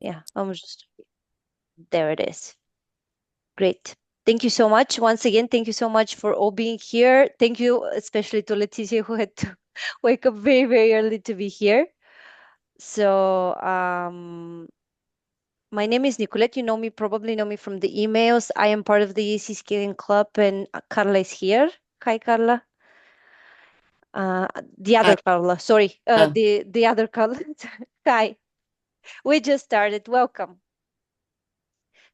Yeah, there it is. Great. Thank you so much. Once again, thank you so much for all being here. Thank you, especially to Leticia, who had to wake up very, very early to be here. So, my name is Nicolette. You know me, probably know me from the emails. I am part of the EIC Scaling Club, and Carla is here. Hi, Carla. Uh, the Hi. other Carla, sorry, Uh, the other Carla. Hi. We just started. Welcome.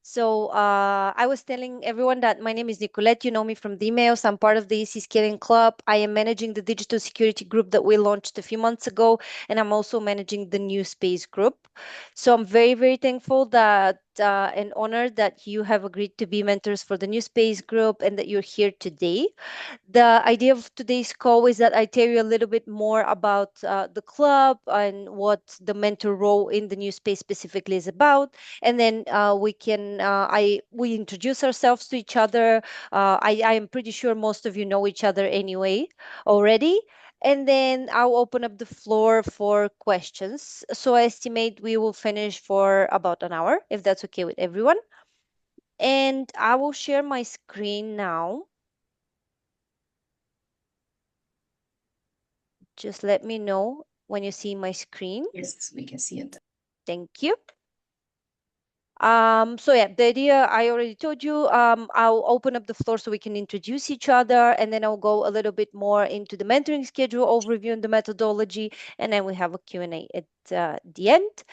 So I was telling everyone that my name is Nicolette. You know me from the emails. I'm part of the EC Scaling Club. I am managing the digital security group that we launched a few months ago, and I'm also managing the new space group. So I'm very, very thankful that and honored that you have agreed to be mentors for the new space group and that you're here today. The idea of today's call is that I tell you a little bit more about the club and what the mentor role in the new space specifically is about, and then we introduce ourselves to each other. I am pretty sure most of you know each other anyway already. And then I'll open up the floor for questions. So I estimate we will finish for about an hour, if that's okay with everyone. And I will share my screen now. Just let me know when you see my screen. yes, we can see it. Thank you. So yeah, the idea I already told you. I'll open up the floor so we can introduce each other, and then I'll go a little bit more into the mentoring schedule overview and the methodology, and then we have a Q&A at the end.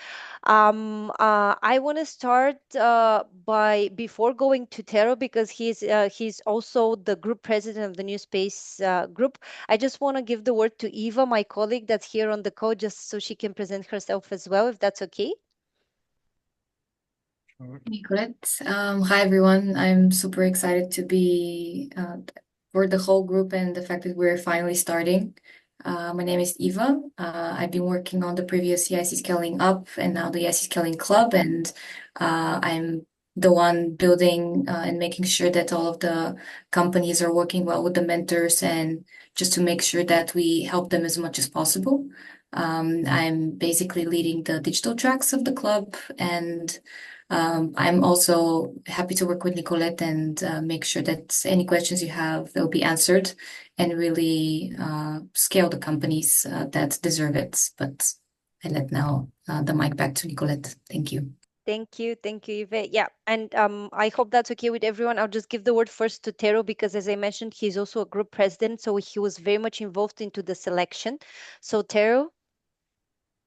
I want to start by before going to Tero because he's also the group president of the New Space group. I just want to give the word to Eva, my colleague that's here on the call, just so she can present herself as well, if that's okay. Sure. Nicolette, hi everyone. I'm super excited to be for the whole group and the fact that we're finally starting. My name is Eva. I've been working on the previous EIC Scaling Up and now the EIC Scaling Club, and I'm the one building and making sure that all of the companies are working well with the mentors and just to make sure that we help them as much as possible. I'm basically leading the digital tracks of the club, and I'm also happy to work with Nicolette and make sure that any questions you have, they'll be answered and really scale the companies that deserve it. But I let now the mic back to Nicolette. Thank you. Thank you, Yvette. Yeah, and I hope that's okay with everyone. I'll just give the word first to Tero because, as I mentioned, he's also a group president, so he was very much involved into the selection. So, Tero,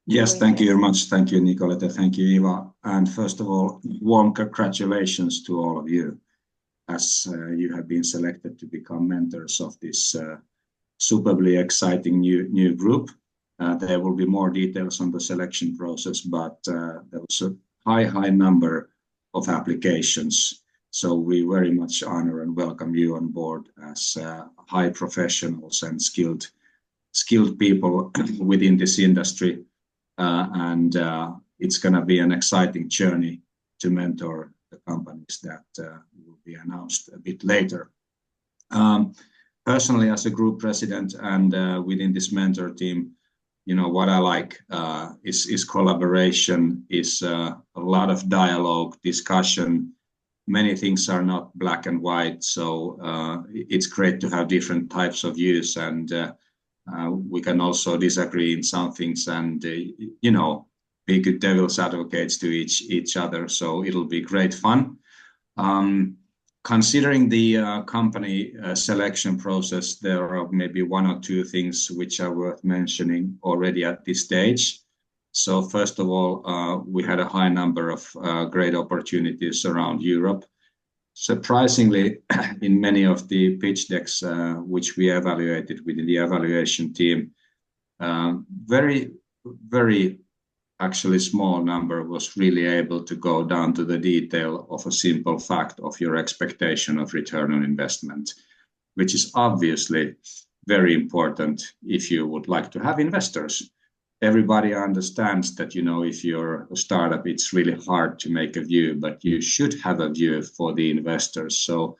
the floor Yes, is thank you yours. very much. Thank you, Nicolette. Thank you, Eva. And first of all, warm congratulations to all of you as you have been selected to become mentors of this superbly exciting new group. There will be more details on the selection process, but there was a high number of applications. So we very much honor and welcome you on board as high professionals and skilled people within this industry. And it's going to be an exciting journey to mentor the companies that will be announced a bit later. Personally, as a group president and within this mentor team, you know what I like is collaboration, is a lot of dialogue, discussion. Many things are not black and white, so it's great to have different types of views, and we can also disagree in some things, and be good devil's advocates to each other. So it'll be great fun. Um, Considering the company selection process, there are maybe one or two things which are worth mentioning already at this stage. So first of all, we had a high number of great opportunities around Europe. Surprisingly, in many of the pitch decks which we evaluated within the evaluation team, very, very actually small number was really able to go down to the detail of a simple fact of your expectation of return on investment, which is obviously very important if you would like to have investors. Everybody understands that, if you're a startup, it's really hard to make a view, but you should have a view for the investors. So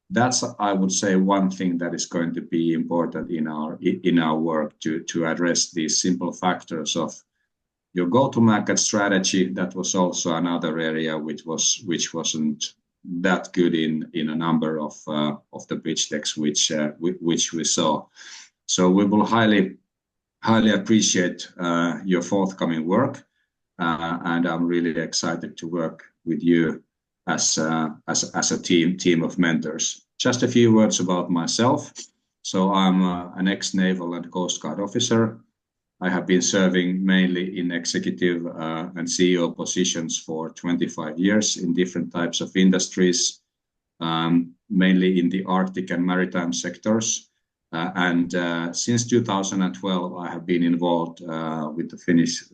that's, I would say, one thing that is going to be important in our work to address these simple factors of your go-to-market strategy. That was also another area which wasn't that good in a number of the pitch decks which we saw. So we will highly appreciate your forthcoming work, and I'm really excited to work with you as a team of mentors. Just a few words about myself. So I'm an ex-naval and Coast Guard officer. I have been serving mainly in executive and CEO positions for 25 years in different types of industries, mainly in the Arctic and maritime sectors. And since 2012, I have been involved with the Finnish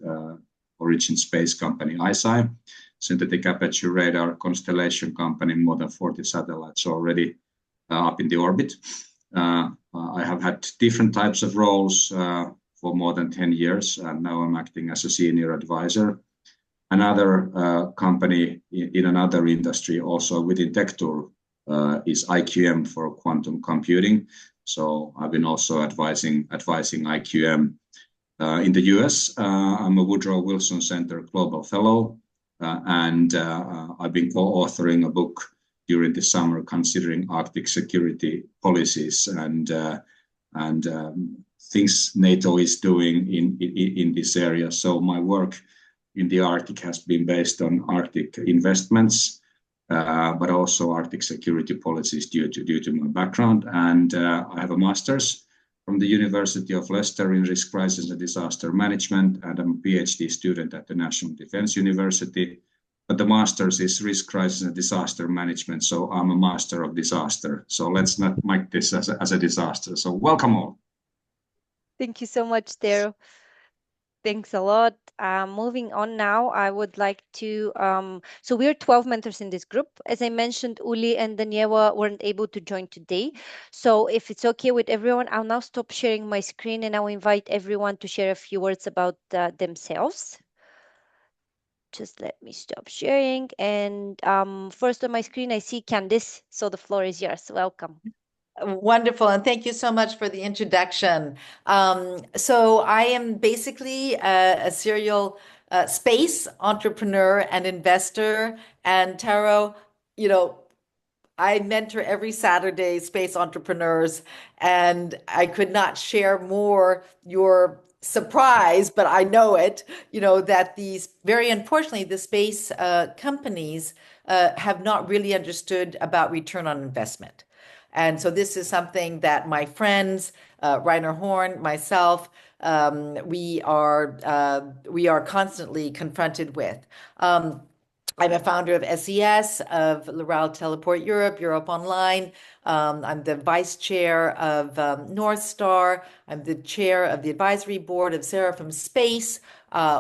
origin space company EIC, synthetic aperture radar constellation company, more than 40 satellites already up in the orbit. I have had different types of roles for more than 10 years, and now I'm acting as a senior advisor. Another company in another industry, also within Tectur, is IQM for quantum computing. So I've been also advising IQM. In the US, I'm a Woodrow Wilson Center Global Fellow, and I've been co-authoring a book during the summer considering Arctic security policies and things NATO is doing in this area. So my work in the Arctic has been based on Arctic investments, but also Arctic security policies due to my background. And I have a master's from the University of Leicester in Risk, Crisis and Disaster Management, and I'm a PhD student at the National Defense University. But the master's is Risk, Crisis and Disaster Management, so I'm a master of disaster. So let's not make this as a disaster. So welcome all. Thank you so much, Tero. Thanks a lot. Moving on now, I would like to, so we're 12 mentors in this group. As I mentioned, Uli and Daniela weren't able to join today. So if it's okay with everyone, I'll now stop sharing my screen and I'll invite everyone to share a few words about themselves. Just let me stop sharing. And first on my screen, I see Candice. So the floor is yours. Welcome. Wonderful. And thank you so much for the introduction. So I am basically a serial space entrepreneur and investor. And Taro, I mentor every Saturday space entrepreneurs, and I could not share more your surprise, but I know it, that these, very unfortunately, the space companies have not really understood about return on investment. And so this is something that my friends, Rainer Horn, myself, we are constantly confronted with. I'm a founder of SES, of L'Oréal Teleport Europe, Europe Online. I'm the vice chair of North Star. I'm the chair of the advisory board of Seraphim Space,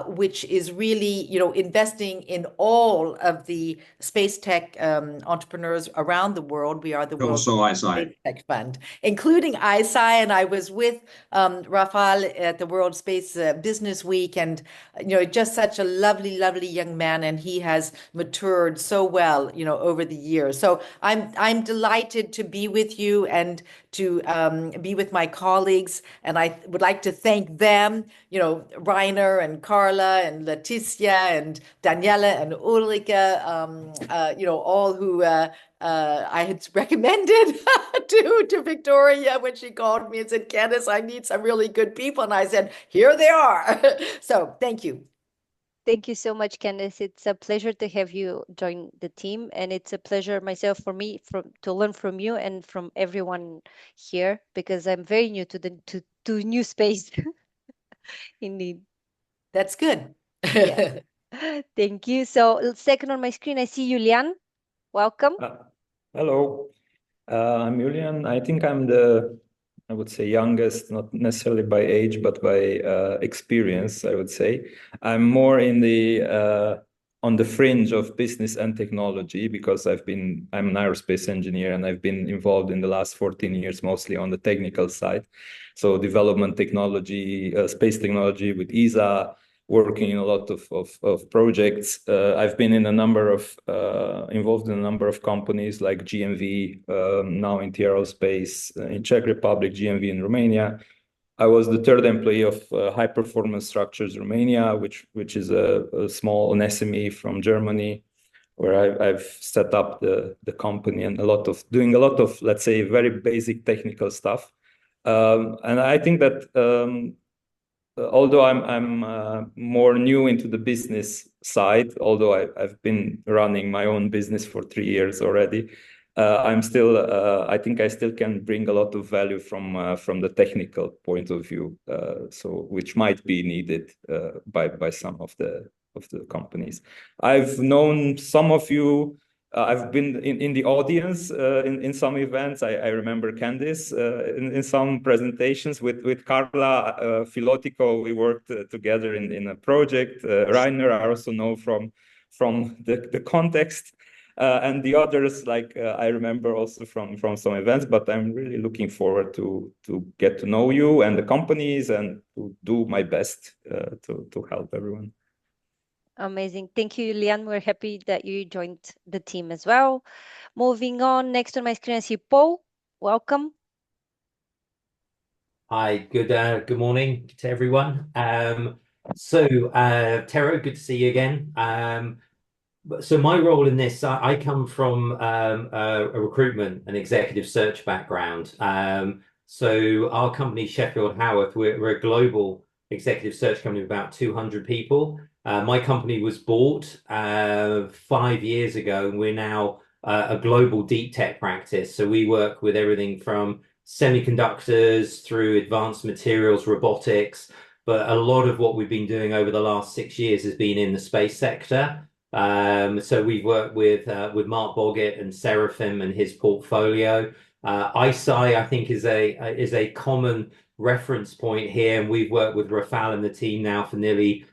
which is really, investing in all of the space tech entrepreneurs around the world. We are the world's space tech fund, including EIC. And I was with Rafael at the World Space Business Week, and just such a lovely, lovely young man, and he has matured so well, over the years. So I'm delighted to be with you and to be with my colleagues, and I would like to thank them, Rainer and Carla and Leticia and Daniela and Ulrike, all who I had recommended to Victoria when she called me and said, Candice, I need some really good people. And I said, here they are. So thank you. Thank you so much, Candice. It's a pleasure to have you join the team, and it's a pleasure for me to learn from you and from everyone here, because I'm very new to new space. Indeed. That's good. Yeah. Thank you. So second on my screen, I see Julian. Welcome. Hello. I'm Julian. I think I'm I would say youngest, not necessarily by age, but by experience, I would say. I'm more in on the fringe of business and technology, because I'm an aerospace engineer, and I've been involved in the last 14 years, mostly on the technical side. So development technology, space technology with ESA, working in a lot of projects. I've been in involved in a number of companies like GMV, now in T Aerospace in Czech Republic, GMV in Romania, I was the third employee of High Performance Structures Romania, which is a small SME from Germany, where I've set up the company and doing a lot of, let's say, very basic technical stuff. And I think that although I'm more new into the business side, although I've been running my own business for 3 years already, I'm still I think I still can bring a lot of value from the technical point of view, so which might be needed by some of the companies. I've known some of you. I've been in the audience in some events. I remember Candice in some presentations with Carla Filotico. We worked together in a project. Rainer, I also know from the context. And the others, like I remember also from some events, but I'm really looking forward to get to know you and the companies and to do my best to help everyone. Amazing. Thank you, Julian. We're happy that you joined the team as well. Moving on, next on my screen, I see Paul. Welcome. Hi, good morning to everyone. Tero, good to see you again. So my role in this, I come from a recruitment and executive search background. So our company, Sheffield Howarth, we're a global executive search company of about 200 people. My company was bought 5 years ago, and we're now a global deep tech practice. So we work with everything from semiconductors through advanced materials, robotics, but a lot of what we've been doing over the last 6 years has been in the space sector. So we've worked with Mark Boggett and Seraphim and his portfolio. EIC, I think, is a common reference point here, and we've worked with Rafal and the team now for nearly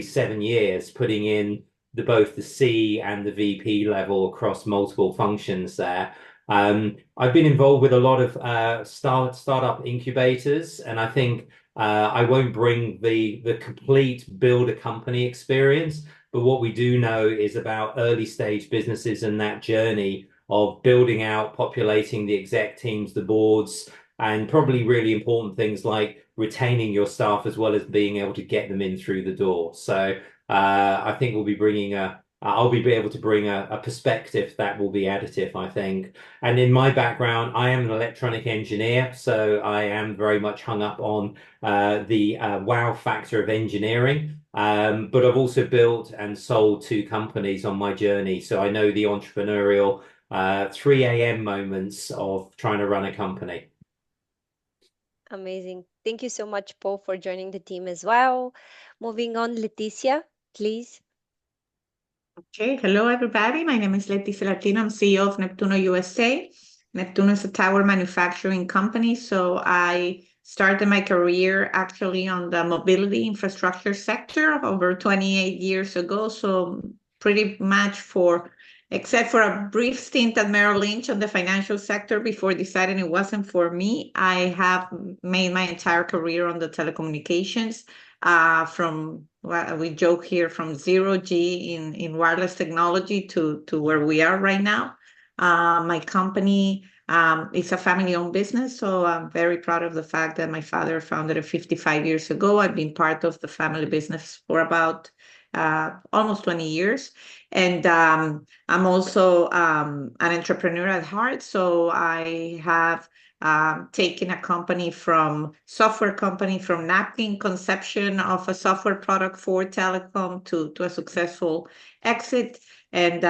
7 years, putting in both the C and the VP level across multiple functions there. I've been involved with a lot of startup incubators, and I think I won't bring the complete build a company experience, but what we do know is about early stage businesses and that journey of building out, populating the exec teams, the boards, and probably really important things like retaining your staff as well as being able to get them in through the door. So I think we'll be bringing I'll be able to bring a perspective that will be additive, I think. And in my background, I am an electronic engineer, so I am very much hung up on the wow factor of engineering. But I've also built and sold 2 companies on my journey, so I know the entrepreneurial 3 a.m. moments of trying to run a company. Amazing. Thank you so much, Paul, for joining the team as well. Moving on, Leticia, please. Okay, hello everybody. My name is Leticia Latino. I'm CEO of Neptuno USA. Neptuno is a tower manufacturing company. So I started my career actually on the mobility infrastructure sector over 28 years ago. So pretty much except for a brief stint at Merrill Lynch on the financial sector before deciding it wasn't for me, I have made my entire career on the telecommunications. We joke here from 0G in wireless technology to where we are right now. My company is a family-owned business, so I'm very proud of the fact that my father founded it 55 years ago. I've been part of the family business for about almost 20 years. And I'm also an entrepreneur at heart, so I have taken a software company from napkin conception of a software product for telecom to a successful exit. And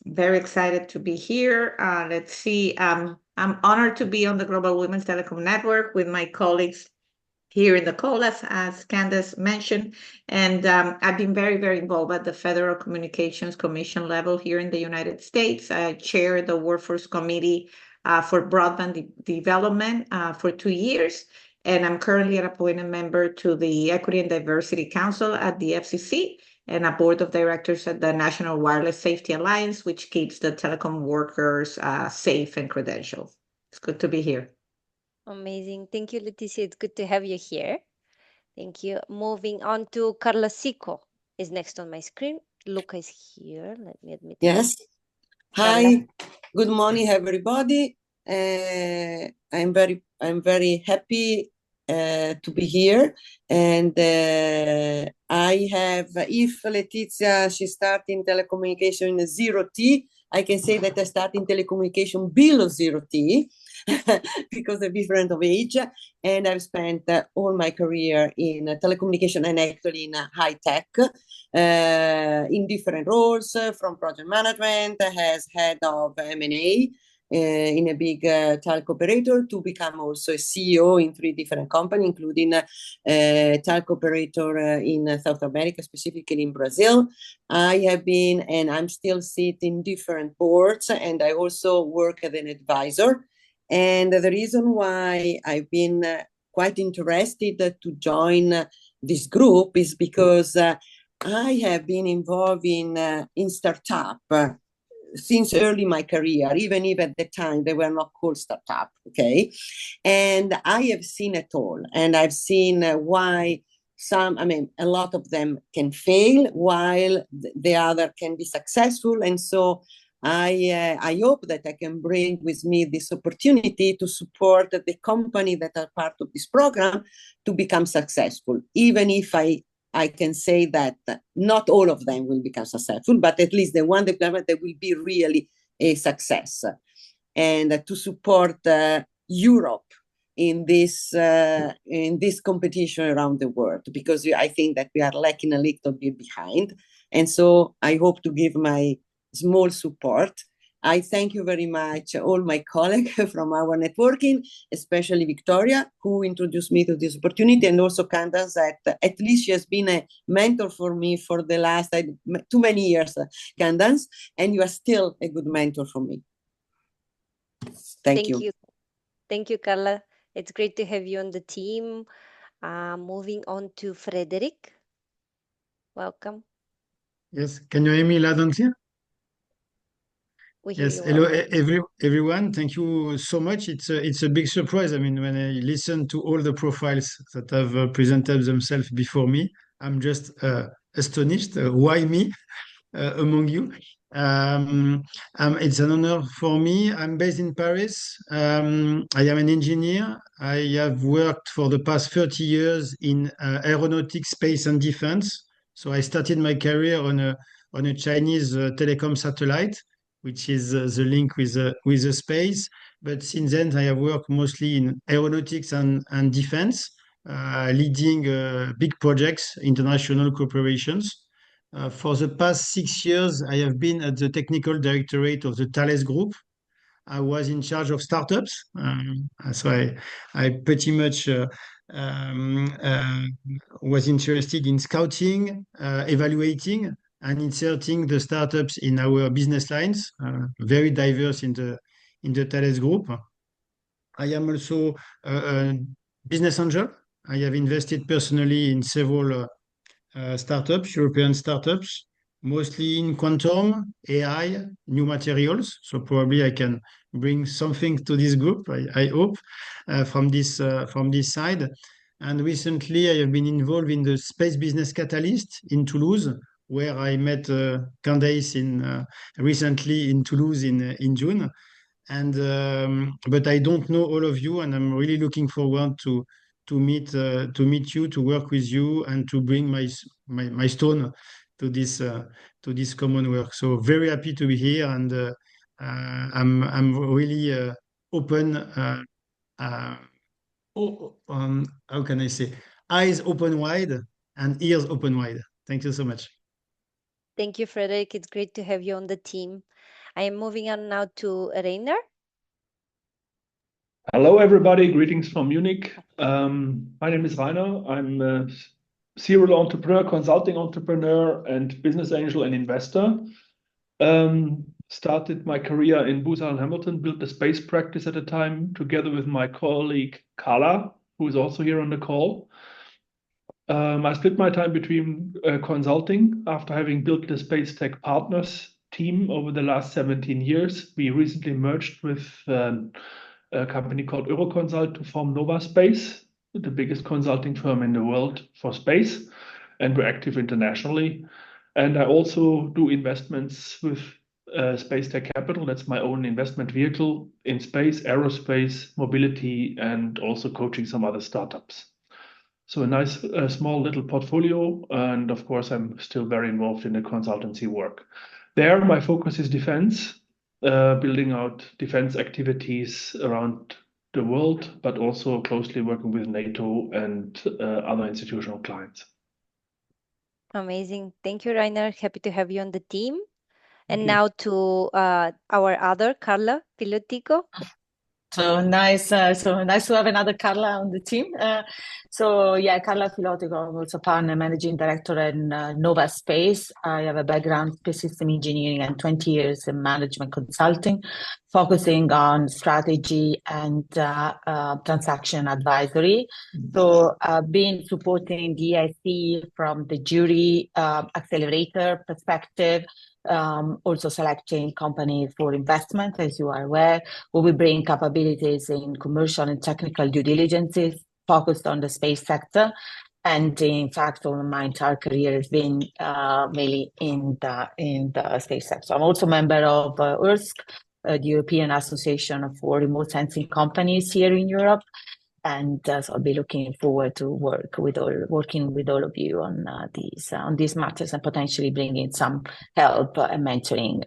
very excited to be here. Let's see. I'm honored to be on the Global Women's Telecom Network with my colleagues here in the call, as Candace mentioned. And I've been very, very involved at the Federal Communications Commission level here in the United States. I chair the Workforce Committee for Broadband Development for 2 years. And I'm currently an appointed member to the Equity and Diversity Council at the FCC and a board of directors at the National Wireless Safety Alliance, which keeps the telecom workers safe and credentialed. It's good to be here. Amazing. Thank you, Leticia. It's good to have you here. Thank you. Moving on to Carla Sico is next on my screen. Luca is here. Let me admit. Yes. Hi. Carla. Good morning, everybody. I'm very happy to be here. And I have, if Letizia, she started in telecommunication in 0T, I can say that I started in telecommunication below 0T because they're different of age. And I've spent all my career in telecommunication and actually in high tech in different roles, from project management as head of M&A, in a big telco operator, to become also a CEO in 3 different companies, including telco operator in South America, specifically in Brazil. I have been, and I'm still sitting in different boards, and I also work as an advisor. And the reason why I've been quite interested to join this group is because I have been involved in startup since early my career, even if at the time they were not called startup, okay? And I have seen it all, and I've seen why a lot of them can fail while the other can be successful. And so I hope that I can bring with me this opportunity to support the company that are part of this program to become successful, even if I can say that not all of them will become successful, but at least the one that will be really a success. And to support Europe in this competition around the world, because I think that we are lacking a little bit behind. And so I hope to give my small support. I thank you very much, all my colleagues from our networking, especially Victoria, who introduced me to this opportunity, and also Candace, that at least she has been a mentor for me for the last too many years, Candace, and you are still a good mentor for me. Thank you. Thank you, Carla. It's great to have you on the team. Moving on to Frederick. Welcome. Yes, can you hear me loud and clear? We hear Yes, you hello well. everyone. Thank you so much. It's a big surprise. I mean, when I listen to all the profiles that have presented themselves before me, I'm just astonished. Why me among you? It's an honor for me. I'm based in Paris. I am an engineer. I have worked for the past 30 years in aeronautics, space, and defense. So I started my career on a Chinese telecom satellite, which is the link with the space. But since then, I have worked mostly in aeronautics and defense, leading big projects, international cooperations. For the past 6 years, I have been at the technical directorate of the Thales Group. I was in charge of startups. So I pretty much was interested in scouting, evaluating, and inserting the startups in our business lines, very diverse in the Thales Group. I am also a business angel. I have invested personally in several startups, European startups, mostly in quantum, AI, new materials. So probably I can bring something to this group, I hope, from this side. And recently I have been involved in the Space Business Catalyst in Toulouse, where I met Candace recently in Toulouse in June. But I don't know all of you, and I'm really looking forward to meet you, to work with you, and to bring my stone to this common work. So very happy to be here, and I'm really open. How can I say? Eyes open wide and ears open wide. Thank you so much. Thank you, Frederick. It's great to have you on the team. I am moving on now to Rainer. Hello, everybody. Greetings from Munich. My name is Rainer. I'm a serial entrepreneur, consulting entrepreneur, and business angel and investor. Started my career in Booz Allen Hamilton, built the space practice at the time, together with my colleague Carla, who is also here on the call. I split my time between consulting after having built the Space Tech Partners team over the last 17 years. We recently merged with a company called Euroconsult to form Nova Space, the biggest consulting firm in the world for space, and we're active internationally. And I also do investments with Space Tech Capital. That's my own investment vehicle in space, aerospace, mobility, and also coaching some other startups. So a nice small little portfolio. And of course, I'm still very involved in the consultancy work. There, my focus is defense, building out defense activities around the world, but also closely working with NATO and other institutional clients. Amazing. Thank you, Rainer. Happy to have you on the team. And you. now to our other Carla Pilotico. So nice to have another Carla on the team. Yeah, Carla Filotico, I'm also partner managing director in Nova Space. I have a background in space system engineering and 20 years in management consulting, focusing on strategy and transaction advisory. So been supporting the EIC from the jury accelerator perspective, also selecting companies for investment, as you are aware, where we bring capabilities in commercial and technical due diligences focused on the space sector. And in fact, all my entire career has been mainly in the space sector. I'm also a member of ERSC, the European Association for Remote Sensing Companies here in Europe. And so I'll be looking forward to working with all of you on these matters and potentially bringing some help and mentoring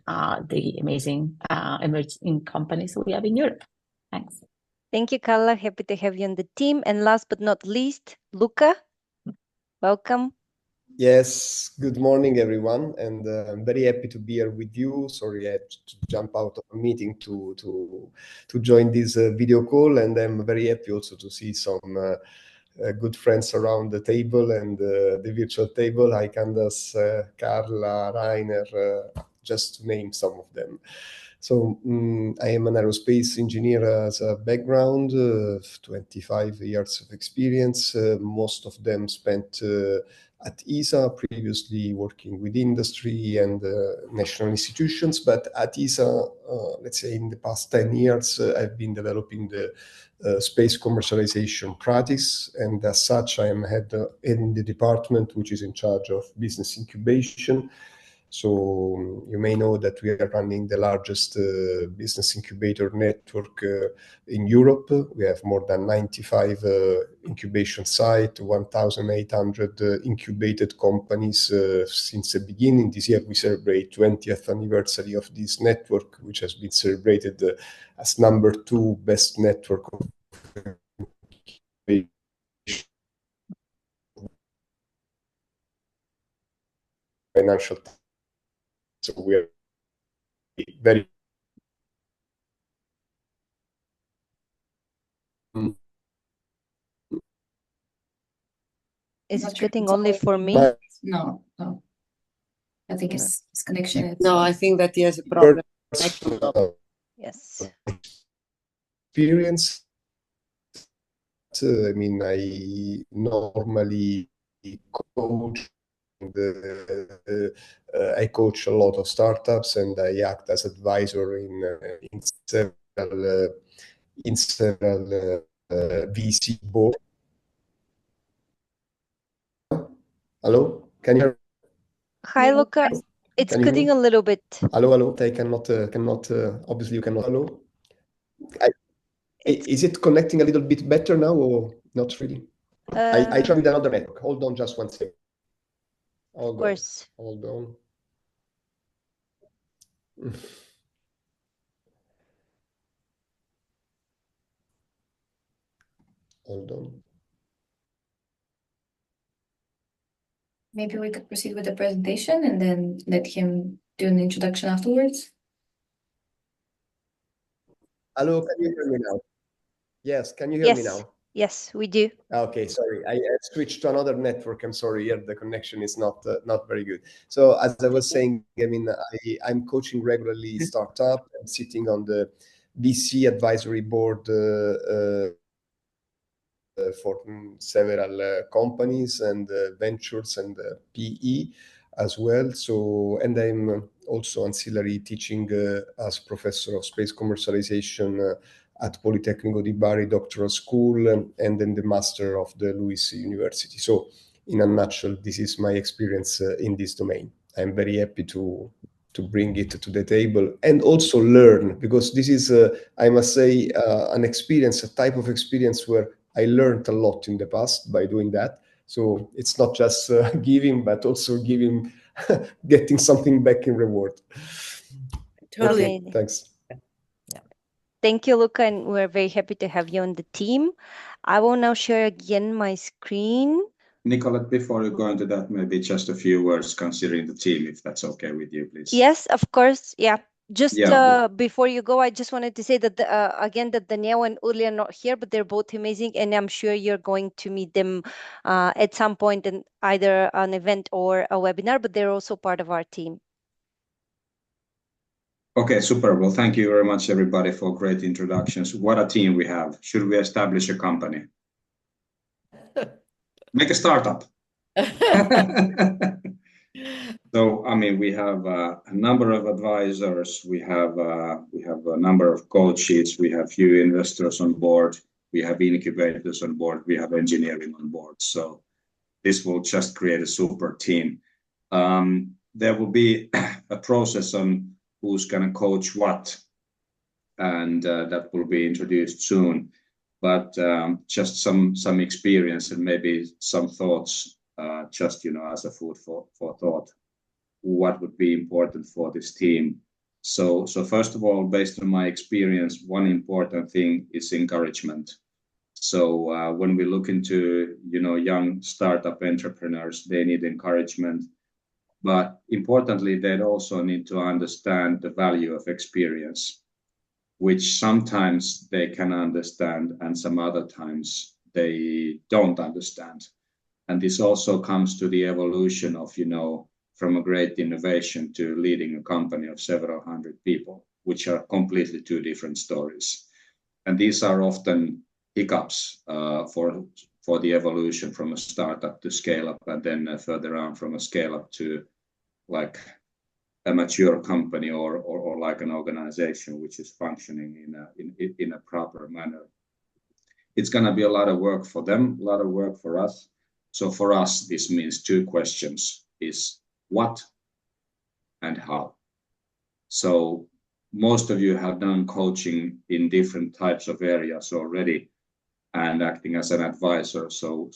the amazing emerging companies we have in Europe. Thanks. Thank you, Carla. Happy to have you on the team. And last but not least, Luca, welcome. Yes, good morning, everyone, and I'm very happy to be here with you. Sorry, I had to jump out of a meeting to join this video call, and I'm very happy also to see some good friends around the table and the virtual table. Hi, Candace, Carla, Rainer, just to name some of them. So I am an aerospace engineer as a background, 25 years of experience, most of them spent at ESA, previously working with industry and national institutions. But at ESA, let's say in the past 10 years, I've been developing the space commercialization practice. And as such, I am head in the department which is in charge of business incubation. So you may know that we are running the largest business incubator network in Europe. We have more than 95 incubation sites, 1,800 incubated companies since the beginning. This year we celebrate 20th anniversary of this network, which has been celebrated as #2 best network of financial. So we are very Is it cutting only for me? No. I think it's connection. No, I think that he has a problem. Yes. Experience. I mean, I normally coach. I coach a lot of startups, and I act as advisor in several VC boards. Hello, can you hear? Hi, Luca. It's cutting a little bit. Hello. I cannot. Obviously, you cannot. Hello. Is it connecting a little bit better now, or not really? I tried another network. Hold on, just one second. Of course. Hold on. Hold on. Maybe we could proceed with the presentation and then let him do an introduction afterwards. Hello, can you hear me now? Yes, can you hear me now? Yes, we do. Okay, sorry. I switched to another network. I'm sorry. Here the connection is not very good. So as I was saying, I mean, I'm coaching regularly startup. I'm sitting on the VC advisory board for several companies and ventures and PE as well. So, and I'm also ancillary teaching as professor of space commercialization at Politecnico di Bari Doctoral School and then the master of the Lewis University. So in a nutshell, this is my experience in this domain. I'm very happy to to bring it to the table and also learn, because this is, I must say, an experience, a type of experience where I learned a lot in the past by doing that. So it's not just giving, but also giving, getting something back in reward. Totally. Okay, Amazing. thanks. Thank you, Luca, and we're very happy to have you on the team. I will now share again my screen. Nicolette, before you go into that, maybe just a few words considering the team, if that's okay with you, please. Yes, of course. Yeah. Just Yeah. before you go, I just wanted to say that again that Danielle and Uli are not here, but they're both amazing, and I'm sure you're going to meet them at some point in either an event or a webinar. But they're also part of our team. Okay, super. Well, thank you very much, everybody, for great introductions. What a team we have. Should we establish a company? Make a startup. So, I mean, we have a number of advisors. We have a number of coaches. We have few investors on board. We have incubators on board. We have engineering on board. So this will just create a super team. There will be a process on who's going to coach what, and that will be introduced soon. But just some experience and maybe some thoughts, just as a food for thought, what would be important for this team. So first of all, based on my experience, one important thing is encouragement. So when we look into young startup entrepreneurs, they need encouragement. But importantly, they also need to understand the value of experience, which sometimes they can understand and some other times they don't understand. And this also comes to the evolution of, from a great innovation to leading a company of several hundred people, which are completely two different stories. And these are often hiccups for the evolution from a startup to scale up, and then further on from a scale up to like a mature company or like an organization which is functioning in a proper manner. It's going to be a lot of work for them, a lot of work for us. So for us, this means two questions: is what and how. So most of you have done coaching in different types of areas already and acting as an advisor. So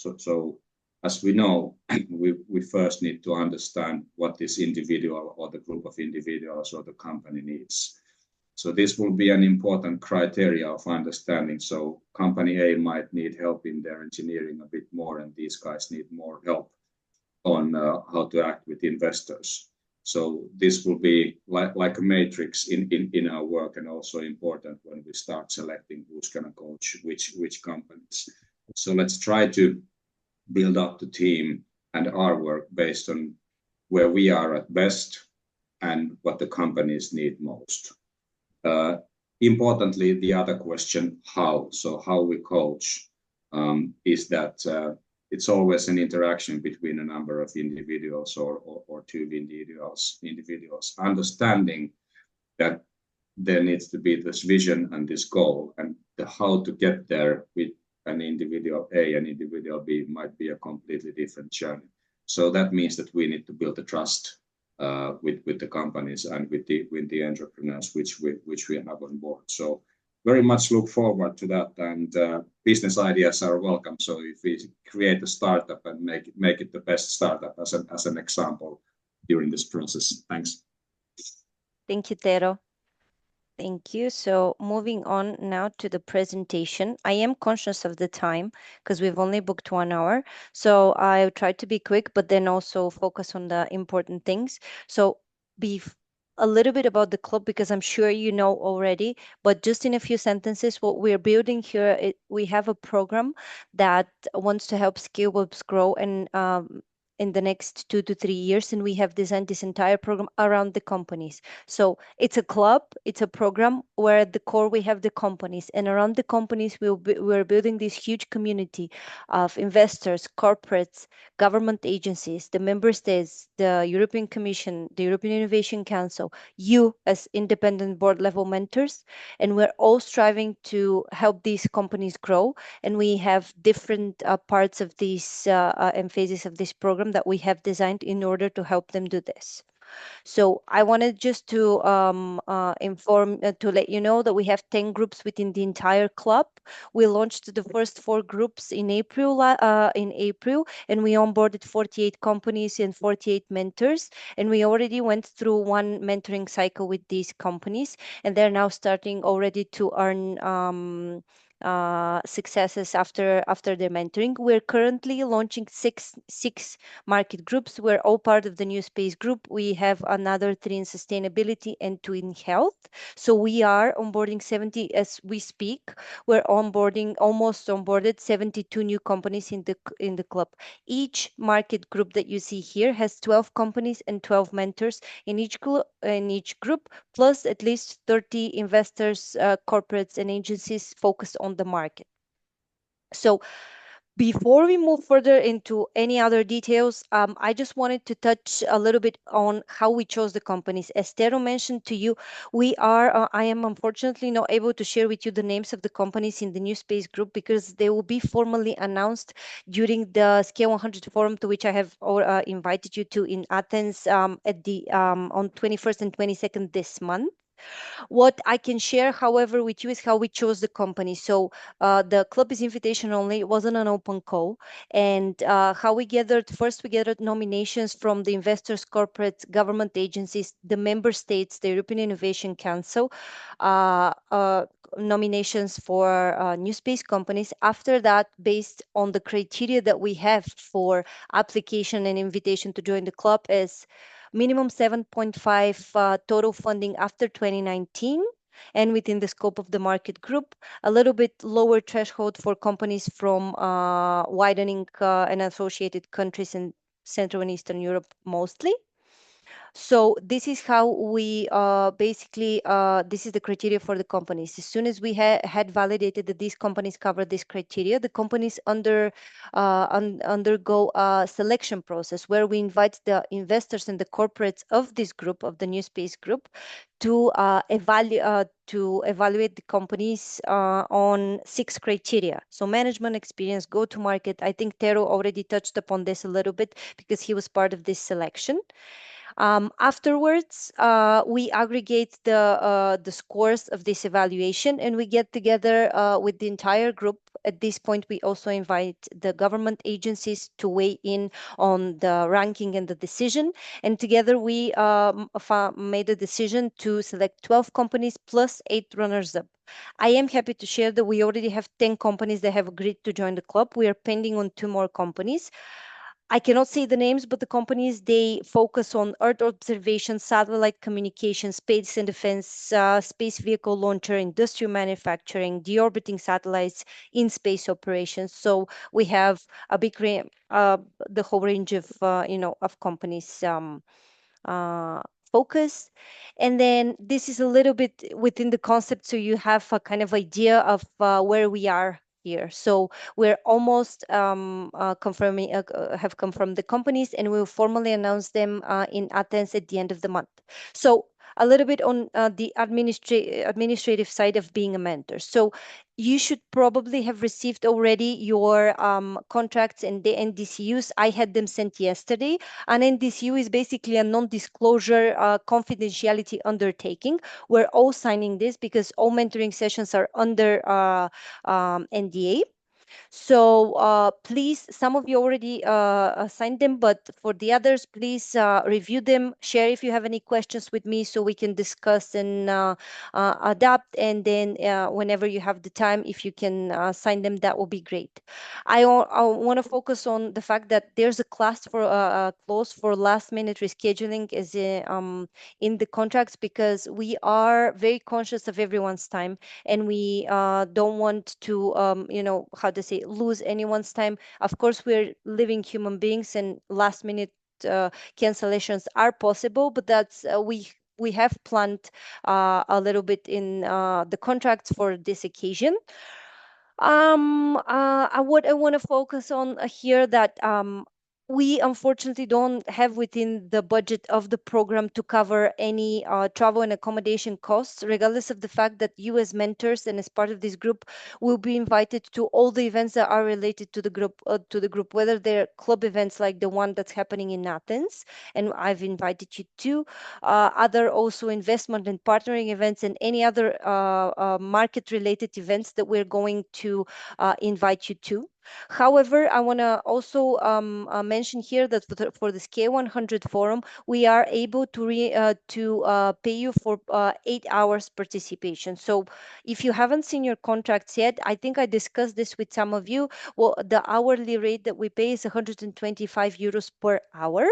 as we know, we first need to understand what this individual or the group of individuals or the company needs. So this will be an important criteria of understanding. So company A might need help in their engineering a bit more, and these guys need more help on how to act with investors. So this will be like a matrix in our work, and also important when we start selecting who's going to coach which companies. So let's try to build up the team and our work based on where we are at best and what the companies need most. Importantly, the other question, how? So how we coach is that it's always an interaction between a number of individuals or two individuals, understanding that there needs to be this vision and this goal, and the how to get there with an individual A and individual B might be a completely different journey. So that means that we need to build the trust with the companies and with the entrepreneurs which we have on board. So very much look forward to that, and business ideas are welcome. So if we create a startup and make it the best startup as an example during this process. Thanks. Thank you, Tero. Thank you. So moving on now to the presentation. I am conscious of the time because we've only booked 1 hour. So I'll try to be quick, but then also focus on the important things. So a little bit about the club, because I'm sure you know already, but just in a few sentences, what we're building here, we have a program that wants to help scale ups grow and in the next 2 to 3 years, and we have designed this entire program around the companies. So it's a club, it's a program where at the core we have the companies, and around the companies we're building this huge community of investors, corporates, government agencies, the member states, the European Commission, the European Innovation Council, you as independent board level mentors, and we're all striving to help these companies grow. And we have different parts of these and phases of this program that we have designed in order to help them do this. So I wanted just to inform to let you know that we have 10 groups within the entire club. We launched the first 4 groups in April, and we onboarded 48 companies and 48 mentors. And we already went through one mentoring cycle with these companies, and they're now starting already to earn successes after their mentoring. We're currently launching six market groups. We're all part of the New Space group. We have another 3 in sustainability and 2 in health. So we are onboarding 70 as we speak. We're almost onboarded 72 new companies in the club. Each market group that you see here has 12 companies and 12 mentors in each group, plus at least 30 investors, corporates, and agencies focused on the market. So before we move further into any other details, I just wanted to touch a little bit on how we chose the companies. As Tero mentioned to you, I am unfortunately not able to share with you the names of the companies in the New Space group because they will be formally announced during the Scale 100 forum, to which I have invited you to in Athens on 21st and 22nd this month. What I can share, however, with you is how we chose the company. So the club is invitation only. It wasn't an open call. And how we gathered, first we gathered nominations from the investors, corporates, government agencies, the member states, the European Innovation Council, nominations for new space companies. After that, based on the criteria that we have for application and invitation to join the club, is minimum 7.5 total funding after 2019 and within the scope of the market group, a little bit lower threshold for companies from widening and associated countries in Central and Eastern Europe mostly. So this is how we basically, this is the criteria for the companies. As soon as we had validated that these companies cover this criteria, the companies undergo a selection process where we invite the investors and the corporates of this group, of the New Space group, to evaluate the companies on 6 criteria. So management experience, go-to-market. I think Tero already touched upon this a little bit because he was part of this selection. Afterwards, we aggregate the scores of this evaluation and we get together with the entire group. At this point, we also invite the government agencies to weigh in on the ranking and the decision. And together we made a decision to select 12 companies plus 8 runners-up. I am happy to share that we already have 10 companies that have agreed to join the club. We are pending on 2 more companies. I cannot say the names, but the companies, they focus on Earth observation, satellite communication, space and defense, space vehicle launcher, industrial manufacturing, deorbiting satellites, in space operations. So we have a big the whole range of of companies focus. And then this is a little bit within the concept, so you have a kind of idea of where we are here. So we're almost have confirmed the companies, and we'll formally announce them in Athens at the end of the month. So a little bit on the administrative side of being a mentor. So you should probably have received already your contracts and the NDCUs. I had them sent yesterday. An NDCU is basically a non-disclosure confidentiality undertaking. We're all signing this because all mentoring sessions are under NDA. So please, some of you already signed them, but for the others, please review them, share if you have any questions with me so we can discuss and adapt. And then whenever you have the time, if you can sign them, that will be great. I want to focus on the fact that there's a clause for last minute rescheduling is in the contracts, because we are very conscious of everyone's time, and we don't want to how to say, lose anyone's time. Of course, we're living human beings, and last minute cancellations are possible, but that's we have planned a little bit in the contracts for this occasion. What I want to focus on here, that we unfortunately don't have within the budget of the program to cover any travel and accommodation costs, regardless of the fact that you as mentors and as part of this group will be invited to all the events that are related to the group, whether they're club events like the one that's happening in Athens, and I've invited you to, other also investment and partnering events and any other market-related events that we're going to invite you to. However, I want to also mention here that for the Scale 100 forum, we are able to pay you for 8 hours participation. So if you haven't seen your contracts yet, I think I discussed this with some of you. Well, the hourly rate that we pay is 125 euros per hour.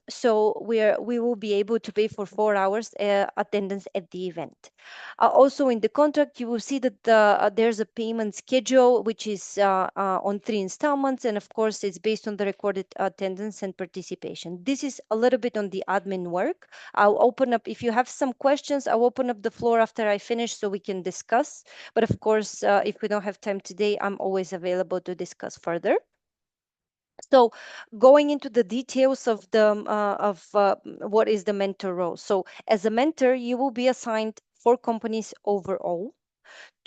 So we will be able to pay for 4 hours attendance at the event. Also in the contract, you will see that there's a payment schedule, which is on 3 installments. And of course, it's based on the recorded attendance and participation. This is a little bit on the admin work. I'll open up, if you have some questions, I'll open up the floor after I finish so we can discuss. But of course, if we don't have time today, I'm always available to discuss further. So going into the details of what is the mentor role. So as a mentor, you will be assigned 4 companies overall.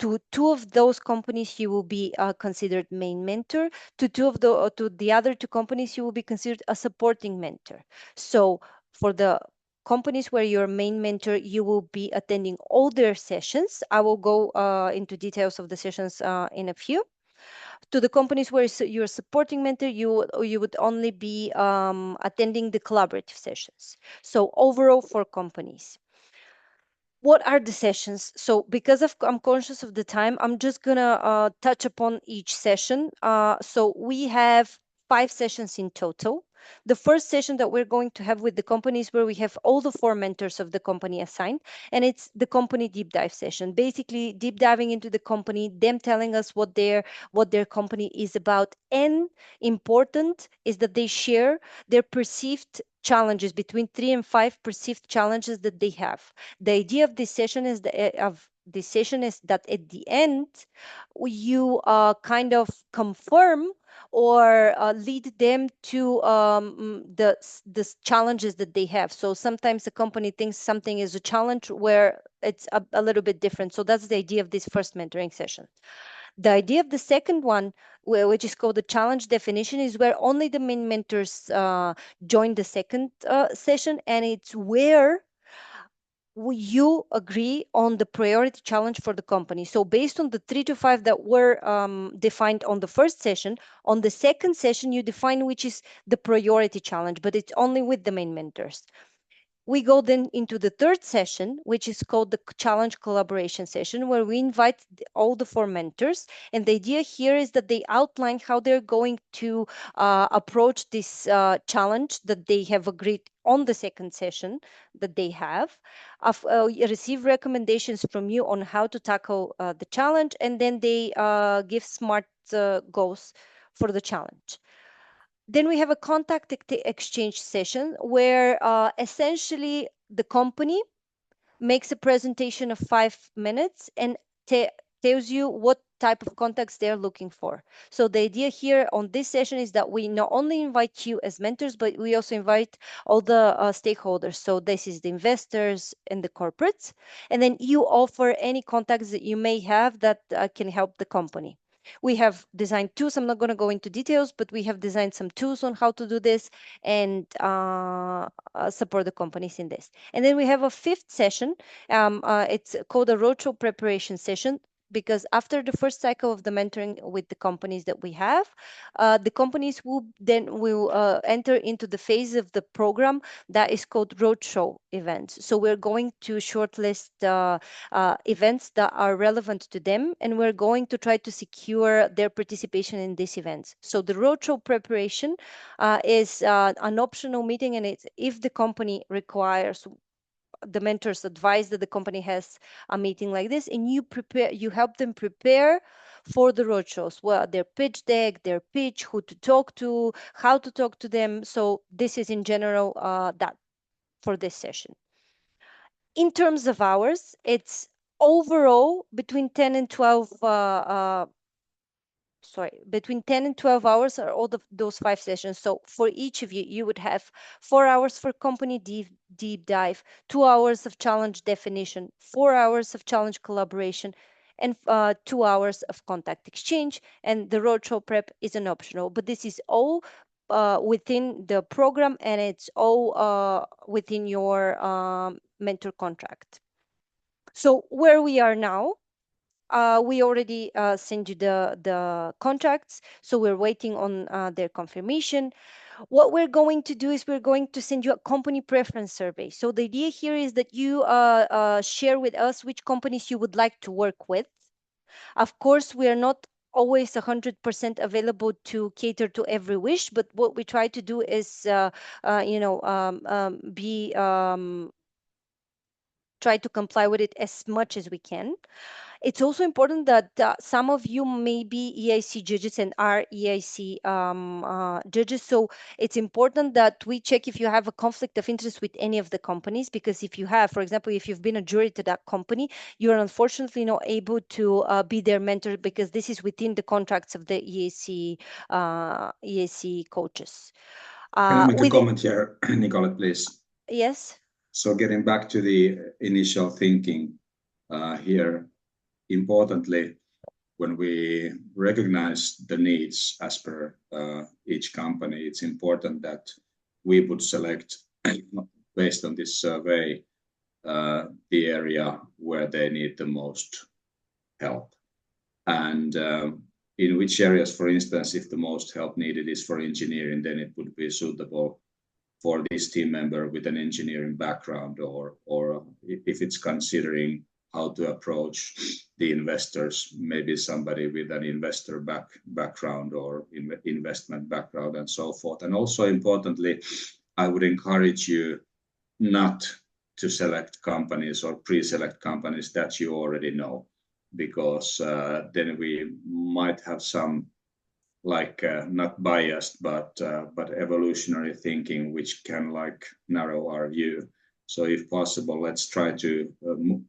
To 2 of those companies, you will be considered main mentor. To the other 2 companies, you will be considered a supporting mentor. So for the companies where you're main mentor, you will be attending all their sessions. I will go into details of the sessions in a few. To the companies where you're supporting mentor, you would only be attending the collaborative sessions. So overall 4 companies. What are the sessions? So because I'm conscious of the time, I'm just gonna touch upon each session. So we have 5 sessions in total. The first session that we're going to have with the companies where we have all the 4 mentors of the company assigned, and it's the company deep dive session. Basically, deep diving into the company, them telling us what their company is about, and important is that they share their perceived challenges, between 3 and 5 perceived challenges that they have. The idea of this session is that at the end, you kind of confirm or lead them to the challenges that they have. So sometimes the company thinks something is a challenge where it's a little bit different. So that's the idea of this first mentoring session. The idea of the second one, which is called the challenge definition, is where only the main mentors join the second session, and it's where you agree on the priority challenge for the company. So based on the 3 to 5 that were defined on the first session, on the second session, you define which is the priority challenge, but it's only with the main mentors. We go then into the third session, which is called the challenge collaboration session, where we invite all the 4 mentors. And the idea here is that they outline how they're going to approach this challenge that they have agreed on the second session that they have, receive recommendations from you on how to tackle the challenge, and then they give smart goals for the challenge. Then we have a contact exchange session where essentially the company makes a presentation of 5 minutes and tells you what type of contacts they're looking for. So the idea here on this session is that we not only invite you as mentors, but we also invite all the stakeholders. So this is the investors and the corporates. And then you offer any contacts that you may have that can help the company. We have designed tools. I'm not going to go into details, but we have designed some tools on how to do this and support the companies in this. And then we have a 5th session. It's called a roadshow preparation session, because after the first cycle of the mentoring with the companies that we have, the companies will enter into the phase of the program that is called roadshow events. So we're going to shortlist events that are relevant to them, and we're going to try to secure their participation in these events. So the roadshow preparation is an optional meeting, and it's if the company requires, the mentors advise that the company has a meeting like this, and you help them prepare for the roadshows, well, their pitch deck, their pitch, who to talk to, how to talk to them. So this is in general that for this session. In terms of hours, it's overall between 10 and 12 between 10 and 12 hours are all those 5 sessions. So for each of you, you would have 4 hours for company deep dive, 2 hours of challenge definition, 4 hours of challenge collaboration, and 2 hours of contact exchange. And the roadshow prep is an optional, but this is all within the program, and it's all within your mentor contract. So where we are now, we already sent you the contracts, so we're waiting on their confirmation. What we're going to do is we're going to send you a company preference survey. So the idea here is that you share with us which companies you would like to work with. Of course, we are not always 100% available to cater to every wish, but what we try to do is, be try to comply with it as much as we can. It's also important that some of you may be EIC judges and are EIC judges. So it's important that we check if you have a conflict of interest with any of the companies, because if you have, for example, if you've been a jury to that company, you're unfortunately not able to be their mentor, because this is within the contracts of the EIC coaches. Can I make a comment here, Nicolette, please? Yes. So getting back to the initial thinking here, importantly, when we recognize the needs as per each company, it's important that we would select, based on this survey, the area where they need the most help. And in which areas, for instance, if the most help needed is for engineering, then it would be suitable for this team member with an engineering background, or if it's considering how to approach the investors, maybe somebody with an investor background or investment background and so forth. And also importantly, I would encourage you not to select companies or pre-select companies that you already know, because then we might have some not biased, but evolutionary thinking, which can narrow our view. So if possible, let's try to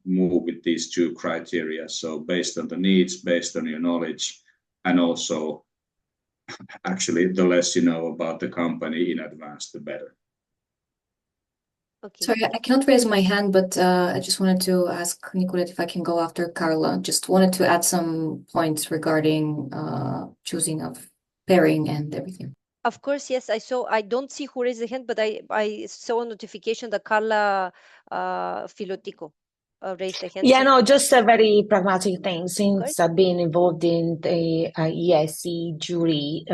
move with these two criteria. So based on the needs, based on your knowledge, and also actually the less you know about the company in advance, the better. Okay. Sorry, I cannot raise my hand, but I just wanted to ask Nicolette if I can go after Carla. Just wanted to add some points regarding choosing of pairing and everything. Of course, yes. I don't see who raised the hand, but I saw a notification that Carla Filotico raised the hand. Yeah, So no, just a very pragmatic thing. Since I've been involved in the EIC jury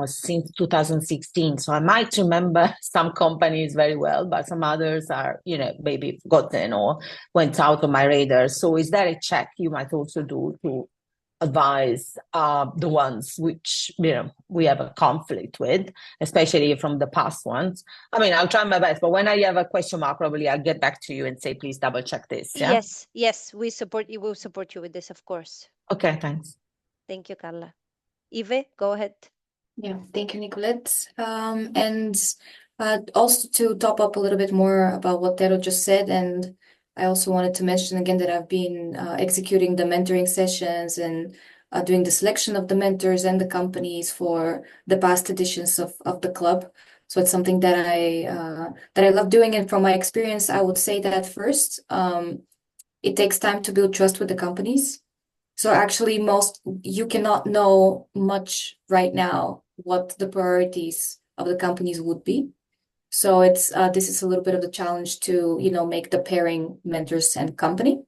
since 2016, so I might remember some companies very well, but some others are, maybe forgotten or went out of my radar. So is there a check you might also do to advise the ones which we have a conflict with, especially from the past ones? I mean, I'll try my best, but when I have a question mark, probably I'll get back to you and say, please double check this. Yeah? Yes, we support you. We'll support you with this, of course. Okay, thanks. Thank you, Carla. Ive, go ahead. Yeah, thank you, Nicolette. And also to top up a little bit more about what Tero just said, and I also wanted to mention again that I've been executing the mentoring sessions and doing the selection of the mentors and the companies for the past editions of the club. So it's something that I love doing. And from my experience, I would say that first, it takes time to build trust with the companies. So actually, you cannot know much right now what the priorities of the companies would be. So this is a little bit of the challenge to make the pairing mentors and company.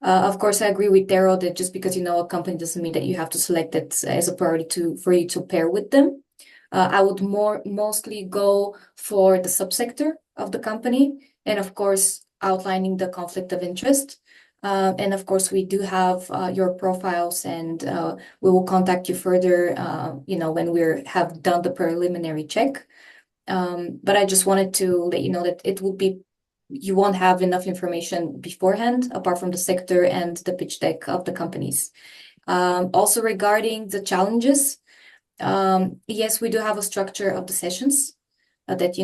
Of course, I agree with Daryl that just because you know a company doesn't mean that you have to select it as a priority for you to pair with them. I would mostly go for the subsector of the company, and of course outlining the conflict of interest. And of course, we do have your profiles, and we will contact you further, when we have done the preliminary check. But I just wanted to let you know that you won't have enough information beforehand, apart from the sector and the pitch deck of the companies. Also regarding the challenges, yes, we do have a structure of the sessions that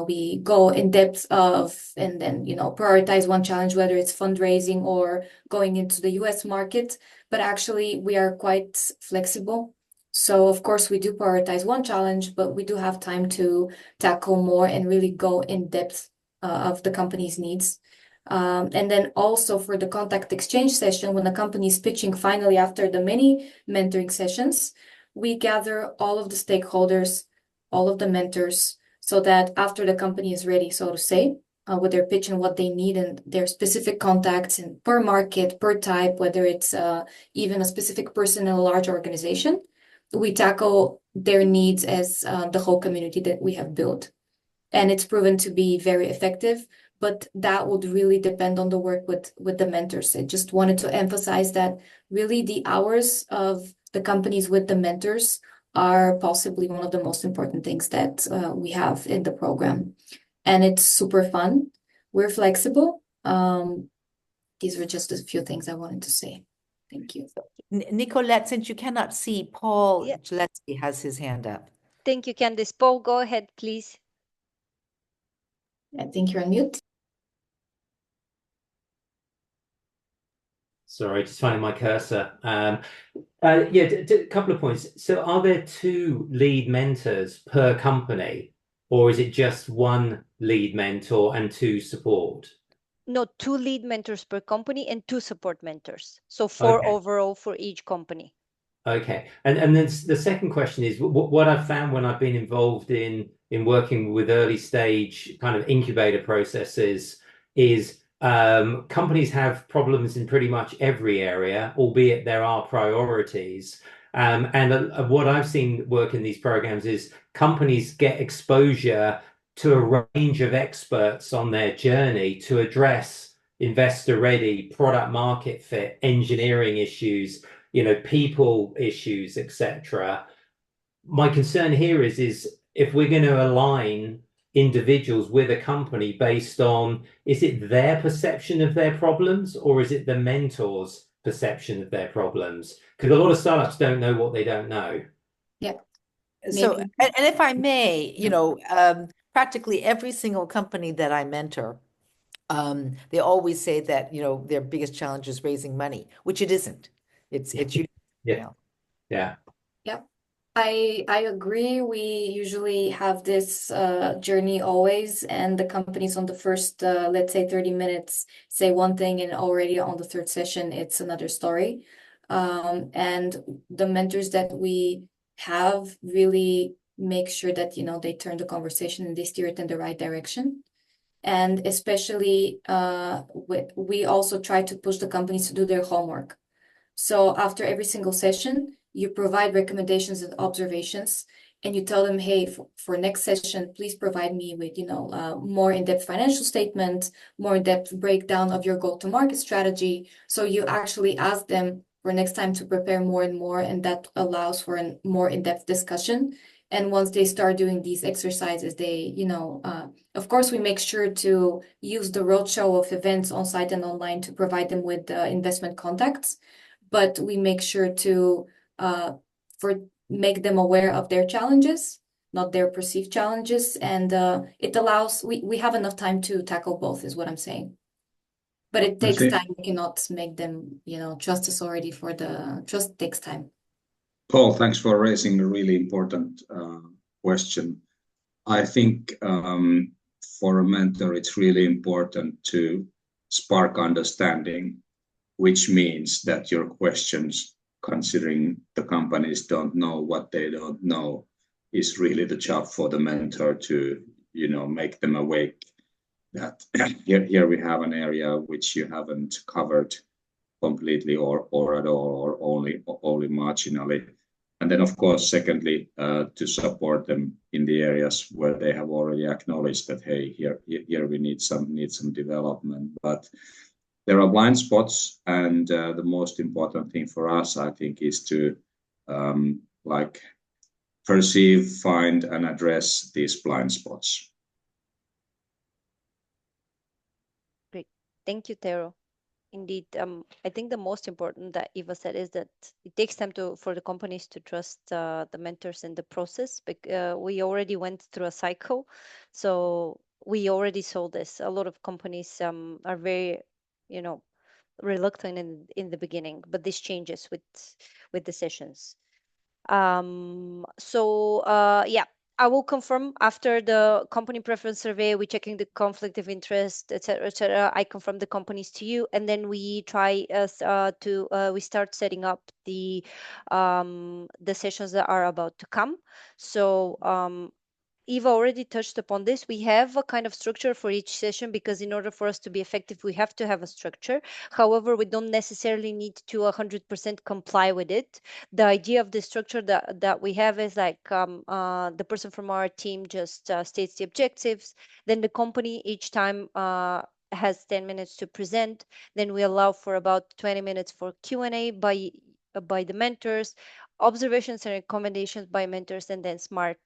we go in depth of, and then prioritize one challenge, whether it's fundraising or going into the US market. But actually we are quite flexible So of course we do prioritize one challenge, but we do have time to tackle more and really go in depth of the company's needs. And then also for the contact exchange session, when the company is pitching finally after the many mentoring sessions, we gather all of the stakeholders, all of the mentors, so that after the company is ready, so to say, with their pitch and what they need and their specific contacts and per market, per type, whether it's even a specific person in a large organization, we tackle their needs as the whole community that we have built. And it's proven to be very effective, but that would really depend on the work with the mentors. I just wanted to emphasize that really the hours of the companies with the mentors are possibly one of the most important things that we have in the program. And it's super fun. We're flexible. These were just a few things I wanted to say. Thank you. Nicolette, since you cannot see, Paul Yeah. Gillespie has his hand up. Thank you, Candice. Paul, go ahead, please. I think you're on mute. Sorry, just finding my cursor. Yeah, a couple of points. So are there 2 lead mentors per company, or is it just 1 lead mentor and 2 support? No, 2 lead mentors per company and 2 support mentors. So 4 overall for each company. Okay. And then the second question is what I've found when I've been involved in working with early stage kind of incubator processes is companies have problems in pretty much every area, albeit there are priorities. And what I've seen work in these programs is companies get exposure to a range of experts on their journey to address investor ready, product market fit, engineering issues, people issues, etc. My concern here is if we're going to align individuals with a company based on, is it their perception of their problems or is it the mentor's perception of their problems? Because a lot of startups don't know what they don't know. Yeah. So, and if I may, practically every single company that I mentor, they always say that, their biggest challenge is raising money, which it isn't. It's Yeah. Yeah. I agree. We usually have this journey always, and the companies on the first, let's say 30 minutes, say one thing, and already on the third session, it's another story. And the mentors that we have really make sure that, they turn the conversation and they steer it in the right direction. And especially, we also try to push the companies to do their homework. So after every single session, you provide recommendations and observations, and you tell them, hey, for next session, please provide me with, more in-depth financial statement, more in-depth breakdown of your go-to-market strategy. So you actually ask them for next time to prepare more and more, and that allows for a more in-depth discussion. And once they start doing these exercises, they, of course, we make sure to use the roadshow of events on site and online to provide them with investment contacts. But we make sure to make them aware of their challenges, not their perceived challenges, and it allows we have enough time to tackle both, is what I'm saying. But it takes time. We cannot make them, trust us already for the trust takes time. Paul, thanks for raising a really important question. I think for a mentor, it's really important to spark understanding, which means that your questions, considering the companies don't know what they don't know, is really the job for the mentor to, make them awake that here we have an area which you haven't covered completely or at all, or only marginally. And then, of course, secondly, to support them in the areas where they have already acknowledged that, hey, here we need some development. But there are blind spots, and the most important thing for us, I think, is to perceive, find, and address these blind spots. Great, thank you, Tero. Indeed, I think the most important that Eva said is that it takes time for the companies to trust the mentors in the process. We already went through a cycle, so we already saw this. A lot of companies are very, reluctant in the beginning, but this changes with the sessions. Yeah, I will confirm after the company preference survey. We're checking the conflict of interest, etc., etc. I confirm the companies to you, and then we try we start setting up the sessions that are about to come. So Eva already touched upon this. We have a kind of structure for each session because in order for us to be effective, we have to have a structure. However, we don't necessarily need to 100% comply with it. The idea of the structure that we have is like the person from our team just states the objectives. Then the company each time has 10 minutes to present. Then we allow for about 20 minutes for Q&A by the mentors, observations and recommendations by mentors, and then smart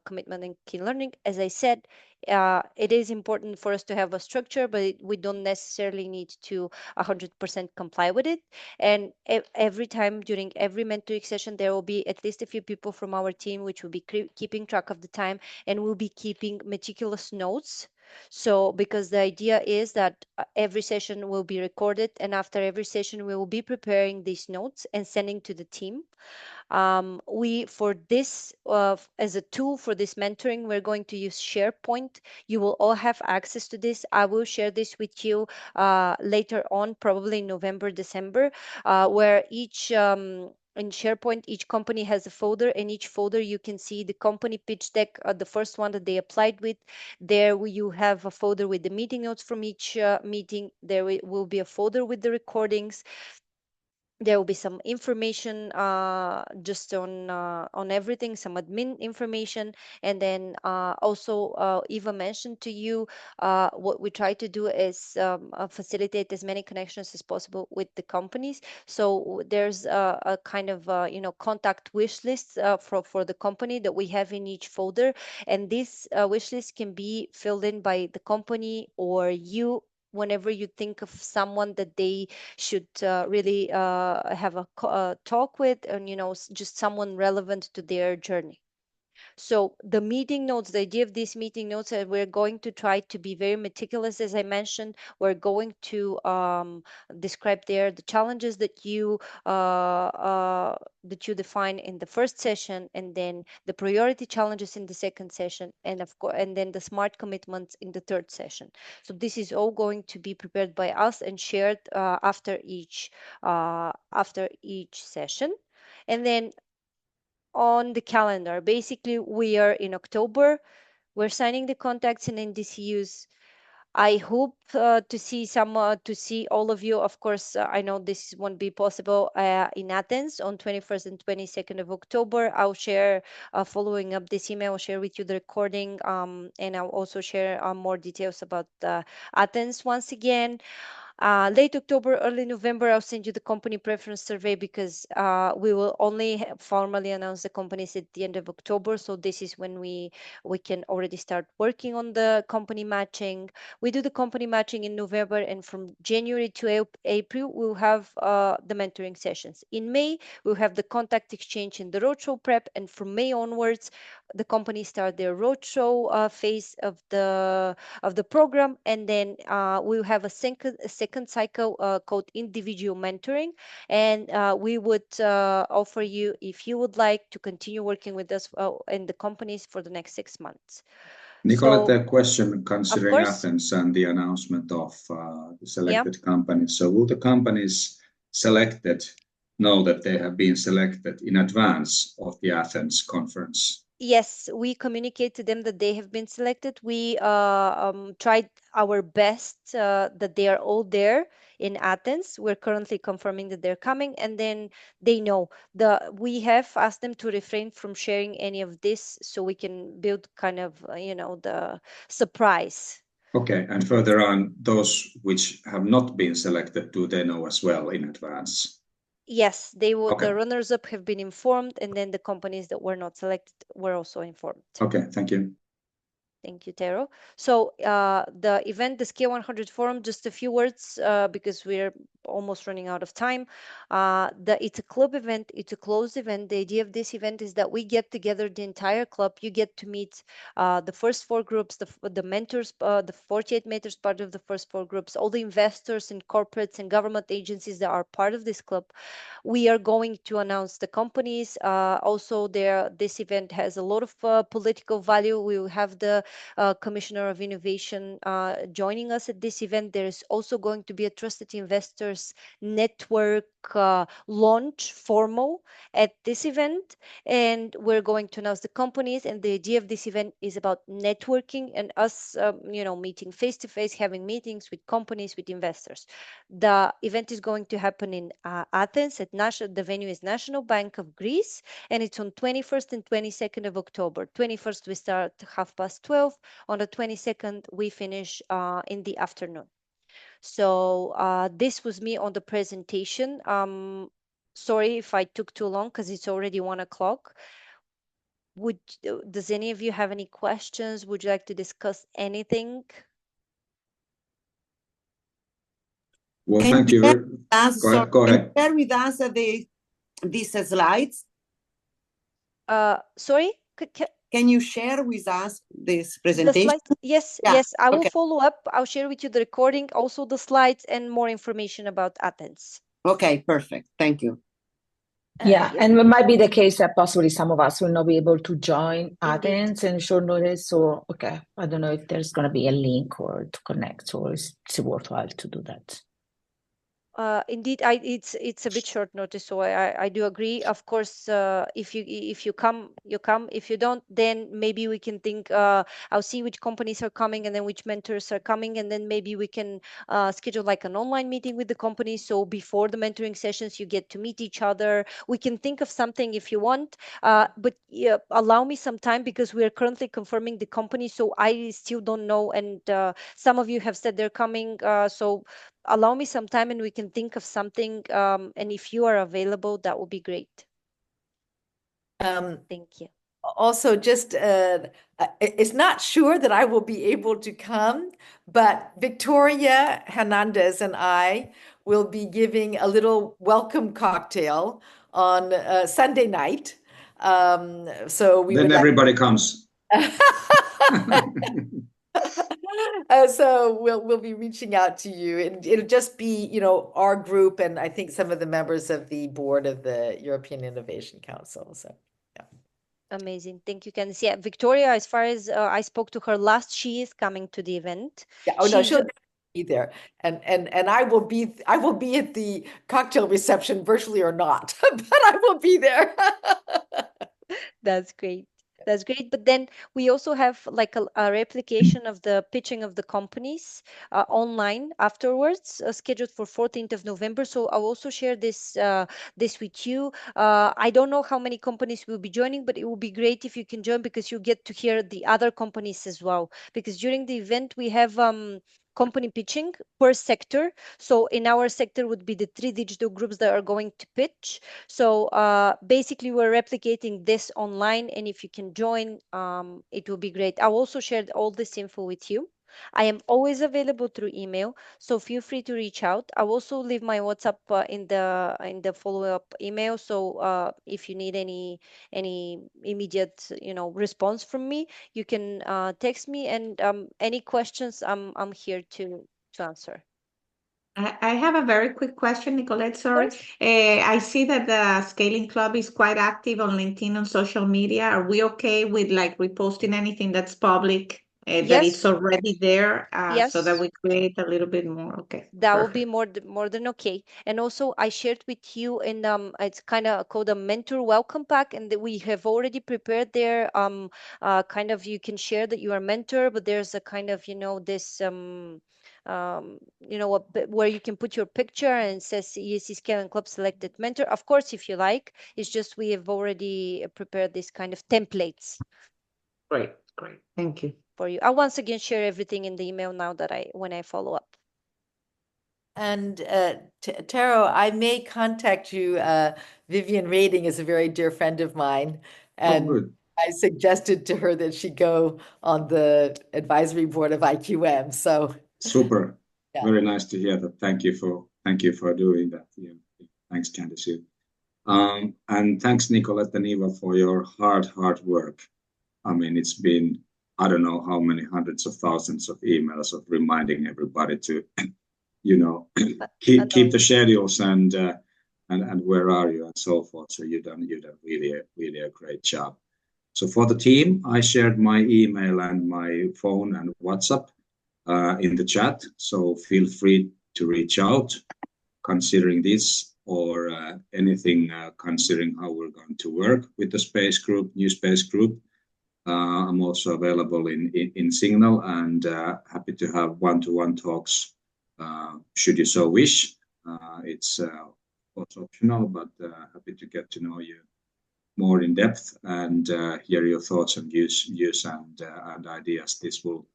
commitment and key learning. As I said, it is important for us to have a structure, but we don't necessarily need to 100% comply with it. And every time during every mentoring session, there will be at least a few people from our team which will be keeping track of the time and will be keeping meticulous notes. So because the idea is that every session will be recorded, and after every session we will be preparing these notes and sending to the team. We for this as a tool for this mentoring, we're going to use SharePoint. You will all have access to this. I will share this with you later on, probably in November, December, where each in SharePoint, each company has a folder, and each folder you can see the company pitch deck, the first one that they applied with. There you have a folder with the meeting notes from each meeting. There will be a folder with the recordings. There will be some information just on everything, some admin information, and then also Eva mentioned to you what we try to do is facilitate as many connections as possible with the companies. So there's a kind of contact wish list for the company that we have in each folder, and this wish list can be filled in by the company or you whenever you think of someone that they should really have a talk with, and just someone relevant to their journey. So the meeting notes, the idea of these meeting notes, we're going to try to be very meticulous. As I mentioned, we're going to describe there the challenges that you define in the first session, and then the priority challenges in the second session, and of course, and then the smart commitments in the third session. So this is all going to be prepared by us and shared after each session. And then on the calendar, basically we are in October. We're signing the contacts in NDCUs. I hope to see all of you. Of course, I know this won't be possible in Athens on 21st and 22nd of October. I'll share, following up this email, I'll share with you the recording, and I'll also share more details about Athens once again. Late October, early November, I'll send you the company preference survey because we will only formally announce the companies at the end of October. So this is when we can already start working on the company matching. We do the company matching in November, and from January to April, we'll have the mentoring sessions. In May, we'll have the contact exchange and the roadshow prep, and from May onwards, the companies start their roadshow phase of the program, and then we'll have a second cycle called individual mentoring, and we would offer you, if you would like, to continue working with us in the companies for the next 6 months. Nicolette, So, a question considering course. Athens and the announcement of the selected companies. So will the companies selected know that they have been selected in advance of the Athens conference? Yes, we communicate to them that they have been selected. We tried our best that they are all there in Athens. We're currently confirming that they're coming, and then they know. We have asked them to refrain from sharing any of this so we can build kind of the surprise. Okay, and further on, those which have not been selected, do they know as well in advance? Yes, they will. Okay. The runners-up have been informed, and then the companies that were not selected were also informed. Okay, thank you. Thank you, Tero. So the event, the Scale 100 Forum, just a few words because we're almost running out of time. It's a club event. It's a closed event. The idea of this event is that we get together the entire club. You get to meet the first four groups, the mentors, the 48 mentors part of the first four groups, all the investors and corporates and government agencies that are part of this club. We are going to announce the companies. Also, this event has a lot of political value. We will have the Commissioner of Innovation joining us at this event. There is also going to be a Trusted Investors Network launch formal at this event, and we're going to announce the companies. And the idea of this event is about networking and us, meeting face to face, having meetings with companies, with investors. The event is going to happen in Athens at the venue is National Bank of Greece, and it's on 21st and 22nd of October. 21st we start 12:30. On the 22nd we finish in the afternoon. So this was me on the presentation. Sorry if I took too long because it's already 1 o'clock. Does any of you have any questions? Would you like to discuss anything? Well, Can thank you you. share with us, Go ahead. share with us these slides? Sorry? Can you share with us this The presentation? slides? Yes, Yeah, yes. I will okay. follow up. I'll share with you the recording, also the slides and more information about Athens. Okay, perfect. Thank you. Yeah, Yes. and it might be the case that possibly some of us will not be able to join Indeed. Athens in short notice. So, okay, I don't know if there's going to be a link or to connect, or it's worthwhile to do that. Indeed, it's a bit short notice, so I do agree. Of course, if you come, you come. If you don't, then maybe we can think. I'll see which companies are coming, and then which mentors are coming, and then maybe we can schedule like an online meeting with the company. So before the mentoring sessions, you get to meet each other. We can think of something if you want, but allow me some time because we are currently confirming the company, so I still don't know. And some of you have said they're coming, so allow me some time and we can think of something. And if you are available, that would be great. Thank you. Also, just it's not sure that I will be able to come, but Victoria Hernandez and I will be giving a little welcome cocktail on Sunday night. So we Then would everybody comes. So we'll be reaching out to you, and it'll just be, our group, and I think some of the members of the board of the European Innovation Council. So yeah. Amazing. Thank you, Candice. Yeah, Victoria, as far as I spoke to her last, she is coming to the event. Yeah, oh no, she'll be there, and I will be at the cocktail reception, virtually or not, but I will be there. That's great. That's great. But then we also have like a replication of the pitching of the companies online afterwards, scheduled for 14th of November. So I'll also share this with you. I don't know how many companies will be joining, but it will be great if you can join because you get to hear the other companies as well. Because during the event we have company pitching per sector. So in our sector would be the 3 digital groups that are going to pitch. So basically we're replicating this online, and if you can join, it will be great. I'll also share all this info with you. I am always available through email, so feel free to reach out. I'll also leave my WhatsApp in the follow-up email. So if you need any immediate response from me, you can text me, and any questions I'm here to answer. I have a very quick question, Nicolette. Sorry. I see that the Scaling Club is quite active on LinkedIn and social media. Are we okay with like reposting anything that's public, that Yes. it's already there, Yes. so that we create a little bit more? Okay. That will Perfect. be more than okay. And also I shared with you in it's kind of called a mentor welcome pack, and that we have already prepared there kind of, you can share that you are a mentor, but there's a kind of this where you can put your picture and it says EIC Scaling Club selected mentor. Of course, if you like, it's just we have already prepared this kind of templates. Great. Thank you. For you. I'll once again share everything in the email now that when I follow up. And Taro, I may contact you. Vivian Rating is a very dear friend of mine, and good. I suggested to her that she go on the advisory board of IQM. So Super. yeah. Very nice to hear that. Thank you for thank you for doing that. Yeah. Thanks, Candice. And thanks, Nicolette and Eva, for your hard work. I mean, it's been, I don't know how many hundreds of thousands of emails of reminding everybody to, keep the schedules and where are you and so forth. So you've done really a great job. So for the team, I shared my email and my phone and WhatsApp in the chat. So feel free to reach out considering this or anything considering how we're going to work with the space group, new space group. I'm also available in Signal and happy to have one-to-one talks should you so wish. It's also optional, but happy to get to know you more in depth and hear your thoughts and views and ideas. This will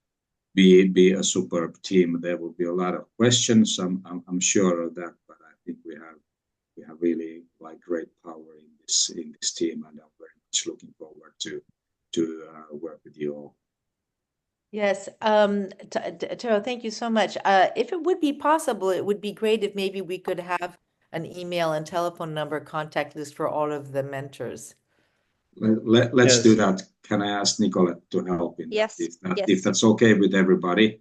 be a superb team. There will be a lot of questions. I'm sure of that, but I think we have really great power in this team, and I'm very much looking forward to work with you all. Yes, Tero, thank you so much. If it would be possible, it would be great if maybe we could have an email and telephone number contact list for all of the mentors. Let's do that. Can I ask Nicolette to help in Yes. that? If that's okay with everybody,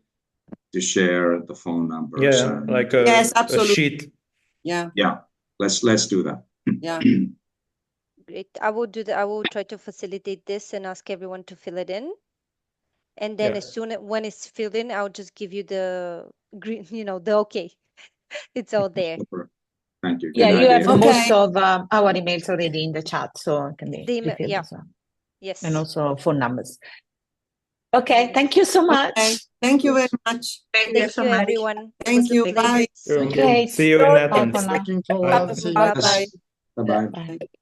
to share the phone numbers. Yeah, and, like Yes, a absolutely. sheet. Yeah. Yeah, let's do that. Yeah. Great. I will do that. I will try to facilitate this and ask everyone to fill it in. And then when it's filled in, I'll just give you the green, the okay. It's all there. Super. Thank you. Yeah, Good you idea. have most of our emails already in the chat, so it can be The email, refilled yeah. as well. Yes. And also phone numbers. Okay, thank you so much. Okay. Thank you very much. Thank you, everyone. It Thank was a you. pleasure. Bye. Okay, See you in bye Athens. for now. Looking forward to see you. Bye-bye. Bye. Bye.